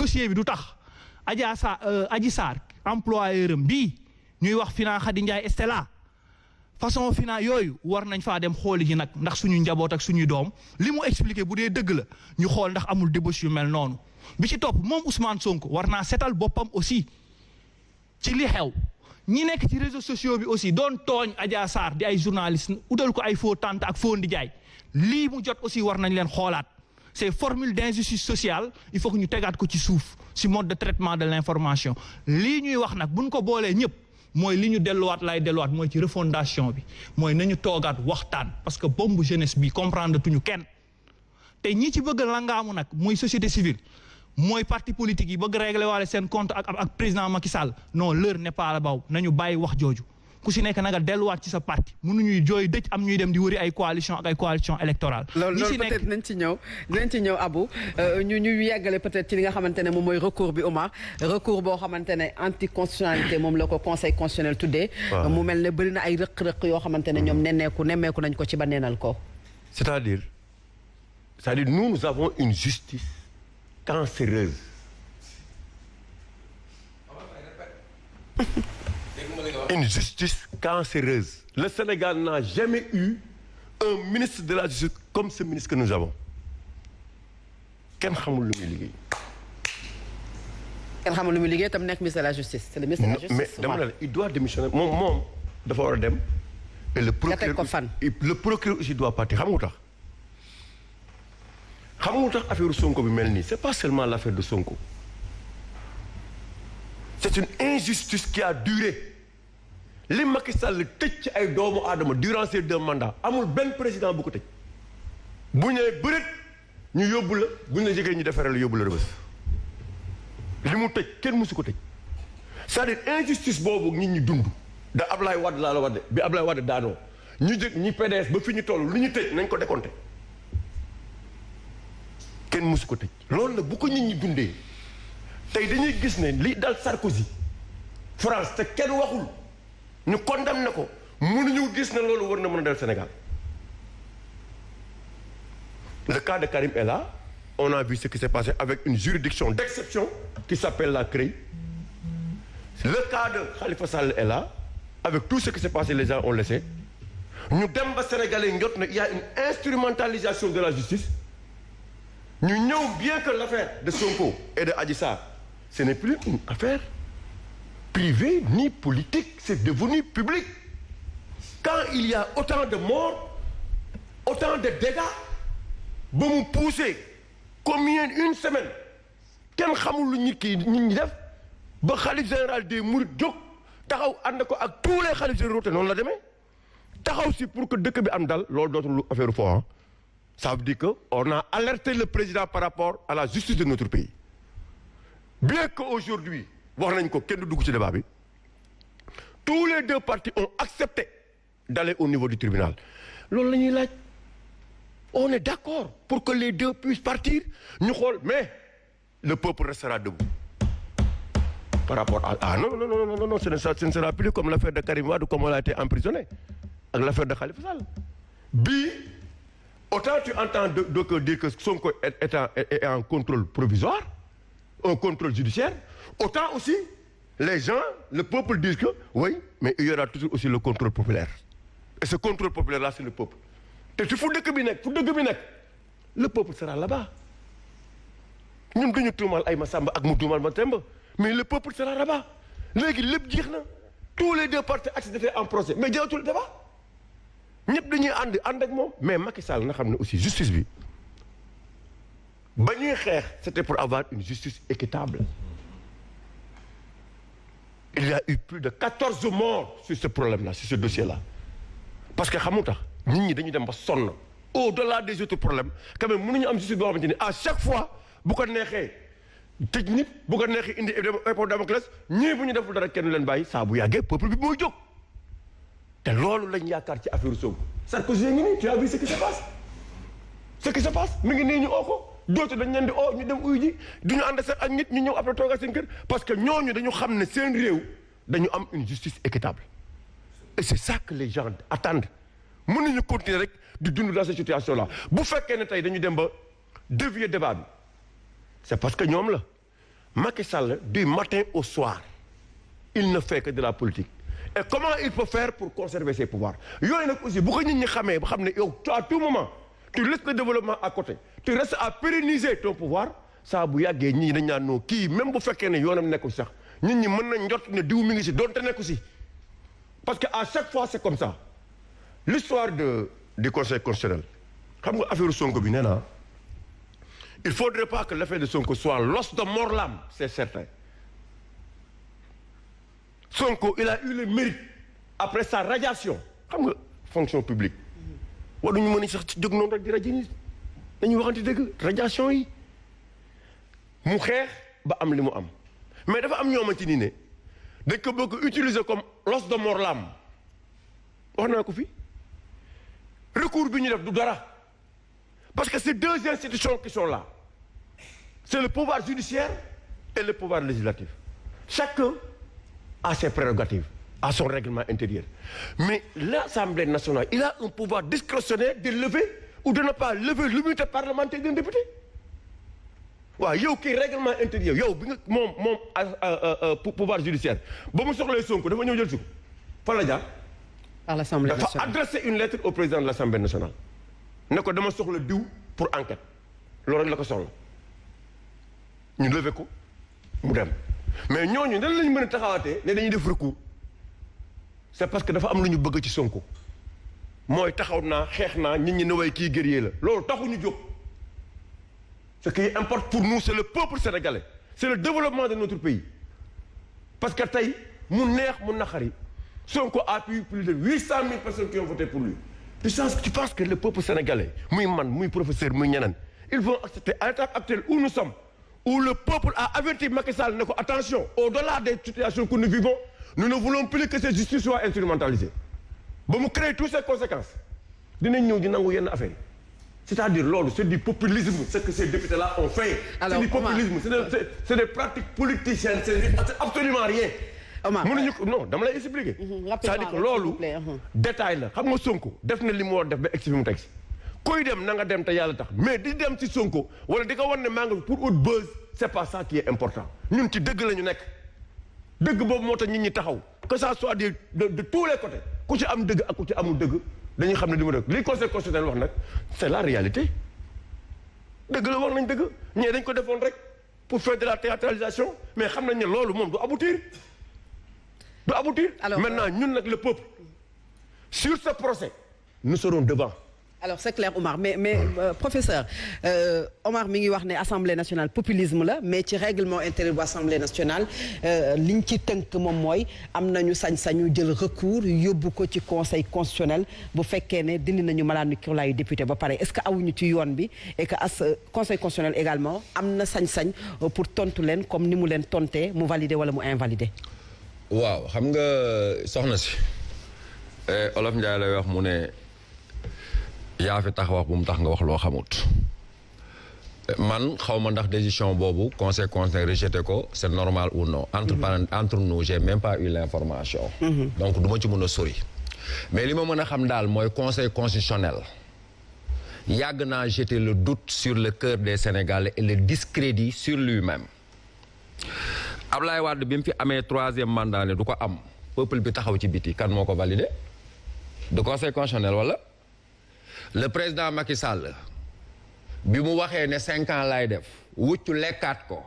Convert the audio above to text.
dossier bi du tax Adji Sarr employeur am bii ñuy wax Fina Khady Ndiaye Estella façon Fina yooyu war nañ faa dem xooli ji nag ndax suñu njaboot ak suñuy doom li mu expliqué bu dee dëgg la ñu xool ndax amul débauche yu mel noonu bi ci topp moom Ousmane Sonko war naa setal boppam aussi ci li xew ñi nekk ci réseaux sociaux bi aussi doon tooñ Adja Sarr di ay journaliste utal ko ay faux tante ak faux ndijaay lii mu jot aussi war nañ leen xoolaat ces formules d'injustice sociale il faut que ñu tegaat ko ci suuf si mode de traitement de l'information lii ñuy wax nag buñ ko boolee ñëpp mooy li ñu delluwaat mooy ci refondation bi mooy nañu toogaat waxtaan parce que bombe jeunesse bi comprendre tuñu kenn te ñi ci bëgg langaamu nag mooy société civile mooy parti politique yi bëgg régler waale seen compte ak président Macky Sall non l'heure n'est pas là-bas nañu bàyyi wax jooju ku si nekk nanga delluwaat ci sa parti mënuñuy jooy dëj am ñuy dem di wëri ay coalition ak ay coalition électorale loolu peut-être nañ ci ñëw Abou ñu yeggale peut-être ci li nga xamante ne moom mooy recours bi Omar recours boo xamante ne anticonstitutionnalité moom la ko conseil constitutionnel tuddee mu mel ne bëri na ay rëq-rëq yoo xamante ne ñoom nemmeeku nañ ko ci ba neenal ko c'est-à-dire nous avons une justice cancéreuse une justice cancéreuse. Le Sénégal n'a jamais eu un ministre de la justice comme ce ministre que nous avons. Kenn xamul lu muy liggéey. Kenn xamul lu muy liggéey tam nekk ministre de la justice. C'est le ministre de la justice. Mais dama ne la il doit démissionner moom dafa war a dem. Et le procureur aussi doit partir xam nga tax affaire Sonko bi mel nii c'est pas seulement l'affaire de Sonko. C'est une injustice qui a duré. li Macky Sall tëj ci ay doomu aadama durant ces 2 mandats amul benn président bu ko tëj bu ñëwee bëreet ñu yóbbu la bu ñu la jegee ñu defaree la yóbbu la Rebeuss li mu tëj kenn mësu ko tëj c'est-à-dire injustice boobu nit ñi dund da Ablaye Wade laa la wax de bi Ablaye Wade daanoo ñu jëg ñi PDS ba fi ñu toll lu ñu tëj nañ ko décompté kenn mësu ko tëj loolu nag bu ko nit ñi dundee tey dañuy gis ne li dal Sarkozy France te kenn waxul ñu condamné ko mënuñu gis ne loolu war na mën a dal Sénégal le cas de Karim est là on a vu ce qui s'est passé avec une juridiction d'exception qui s'appelle la CREI le cas de Khalifa Sall est là avec tout ce qui s'est passé les gens ont laissé ñu dem ba Sénégalais njot na il y a une instrumentalisation de la justice ñu ñëw bien que l'affaire de Sonko et de Adji Sarr ce n'est plus une affaire privée ni politique, c'est devenu public. Quand il y a autant de morts, autant de dégâts, ba mu poussé combien une semaine kenn xamul lu nit ñi def ba xalif général des Mourides jóg taxaw ànd ko ak tous les xalifs généraux te noonu la demee taxaw si pour que dëkk bi am dal loolu dootul lu affaire foo ça veut dire que on a alerté le président par rapport à la justice de notre pays bien que aujourd'hui wax nañ ko kenn du dugg ci débat bi tous les 2 partis ont accepté d'aller au niveau du tribunal loolu la ñuy laaj on est d'accord pour que les 2 puissent partir ñu xool mais le peuple restera debout par rapport à non ce ne sera plus comme l'affaire de Karim Wade comme on a été emprisonné ak l'affaire de Khalifa Sall bii autant tu entends donc dire que Sonko est en contrôle provisoire un contrôle judiciaire autant aussi les gens le peuple disent que oui mais il y aura toujours aussi le contrôle populaire et ce contrôle populaire là c'est le peuple te fu dëkk bi nekk le peuple sera là-bas ñun duñu tuumal ay Masamba ak mu tuumal Matemba mais le peuple sera là-bas léegi lépp jeex na tous les 2 partis acceptés en procès mais jaratul débat ñëpp dañuy ànd ak moom mais Macky Sall na xam ne aussi justice bi ba ñuy xeex c'était pour avoir une justice équitable il y a eu plus de 14 morts sur ce problème-là sur ce dossier-là parce que xamu tax nit ñi dañu dem ba sonn au-delà des autres problèmes quand même mënuñu am justice boo xamante ni à chaque fois bu ko neexee tëj nit bu ko neexee indi épée Damoclès ñii bu ñu deful dara kenn leen bàyyi saa bu yàggee peuple bi mooy jóg te loolu lañ yaakaar ci affaire Sonko Sarkozy ngi nii tu as vu ce qui se passe mi ngi nii ñu oo ko dootu dañ leen di oo ñu dem uyu ji du ñu ànd sax ak nit ñu ñëw après toogal seen kër parce que ñooñu dañu xam ne seen réew dañu am une justice équitable et c'est ça que les gens attendent mënuñu continuer rek di dund dans cette situation là bu fekkee ne tey dañu dem ba dévier débat bi c'est parce que ñoom la Macky Sall du matin au soir il ne fait que de la politique et comment il peut faire pour conserver ses pouvoirs yooyu nag aussi bu ko nit ñi xamee ba xam ne yow à tout moment tu laisses le développement à côté tu restes à pérenniser ton pouvoir saa bu yàggee ñii dañ naan noo kii même bu fekkee ne yoonam nekku sax nit ñi mën nañ njort ne diw mi ngi si doonte nekku si parce que à chaque fois c'est comme ça l'histoire du conseil constitutionnel xam nga affaire Sonko bi nee naa il faudrait pas que l'affaire de Sonko soit l'os de mort l'âme c'est certain Sonko il a eu le mérite après sa radiation xam nga fonction publique waruñu mën a sax ci jóg noonu rek di rajo nit dañuy waxante dëgg radiation yi mu xeex ba am li mu am mais dafa am ñoo xamante ni ne dañ ko bëgg utiliser comme l'os de mort l'âme wax naa ko fi recours bi ñu def du dara parce que c'est deux institutions qui sont là c'est le pouvoir judiciaire et le pouvoir législatif chacun a ses prérogatives à son règlement intérieur mais l'Assemblée nationale il a un pouvoir discrétionnaire de lever ou de ne pas lever l'immunité parlementaire d'un député waaw yow kii règlement intérieur yow bi nga moom pouvoir judiciaire ba mu soxlee Sonko dafa ñëw jël si ko fan la jaar par l'Assemblée nationale dafa adressé une lettre au président de l'Assemblée nationale ne ko dama soxla diw pour enquête loolu rek la ko soxla ñu lever ko mu dem mais ñooñu nan lañu mën a taxawaatee ne dañuy def recours c'est parce que dafa am lu ñu bëgg ci Sonko mooy taxaw naa xeex naa nit ñi ne way kii guerrier la loolu taxuñu jóg ce qui importe pour nous c'est le peuple sénégalais c'est le développement de notre pays parce que tey mu neex mu naqari Sonko a eu plus de 800 000 personnes qui ont voté pour lui tu penses que le peuple sénégalais muy man muy professeur muy ñeneen ils vont accepter à l'étape actuelle où nous sommes où le peuple a averti Macky Sall ne ko attention au-delà des situations que nous vivons nous ne voulons plus que cette justice soit instrumentalisée ba mu créer toutes ces conséquences dinañ ñëw di nangu yenn affaire yi c'est-à-dire loolu c'est du populisme ce que ces députés-là ont fait. Alors, c'est du populisme c'est des pratiques politiciennes c'est absolument rien. Omar mënuñu ko non dama lay expliquer. c'est-à-dire que loolu détail la xam nga Sonko def na li mu war def ba egsi fi mu teg si kuy dem na nga dem te yàlla tax mais di dem ci Sonko wala di ko wan ne maa ngi pour ut buzz c'est pas ça qui est important ñun ci dëgg la ñu nekk dëgg boobu moo tax nit ñi taxaw que ça soit de tous les côtés ku ci am dëgg ak ku ci amul dëgg dañuy xam ne li mu dëgg li conseil constitutionnel wax nag c'est la réalité dëgg la wax nañ dëgg ñee dañ ko defoon rek pour faire de la théâtralisation mais xam nañ ne loolu moom du aboutir alors maintenant ñun nag le peuple sur ce procès nous serons devant. alors c'est clair Omar mais professeur Omar mi ngi wax ne assemblée nationale populisme la mais ci règlement intérieur bu assemblée nationale liñ ci tënk moom mooy am nañu sañ-sañu jël recours yóbbu ko ci conseil constitutionnel bu fekkee ne dindi nañu malaanu kiirlaayu député ba pare est-ce que awuñu ci yoon bi et que conseil constitutionnel également am na sañ-sañ pour tontu leen comme ni mu leen tontee mu valider wala mu invalider. waaw xam nga soxna si Olof Ndiaye lay wax mu ne. yaa fi tax wax bu mu tax nga wax loo xamut man xaw ma ndax décision boobu conseil constitutionnel rejeté ko c'est normal ou non entre nous j'ai même pas eu l'information donc du ma ci mën a sori mais li ma mën a xam daal mooy conseil constitutionnel yàgg naa jeter le doute sur le cœur des Sénégalais et le discrédit sur lui-même Ablaye Wade bi mu fi amee 3e mandat ne du ko am peuple bi taxaw ci biti kan moo ko validé du conseil constitutionnel wala le président Macky Sall bi mu waxee ne 5 ans lay def wuccu lekkaat ko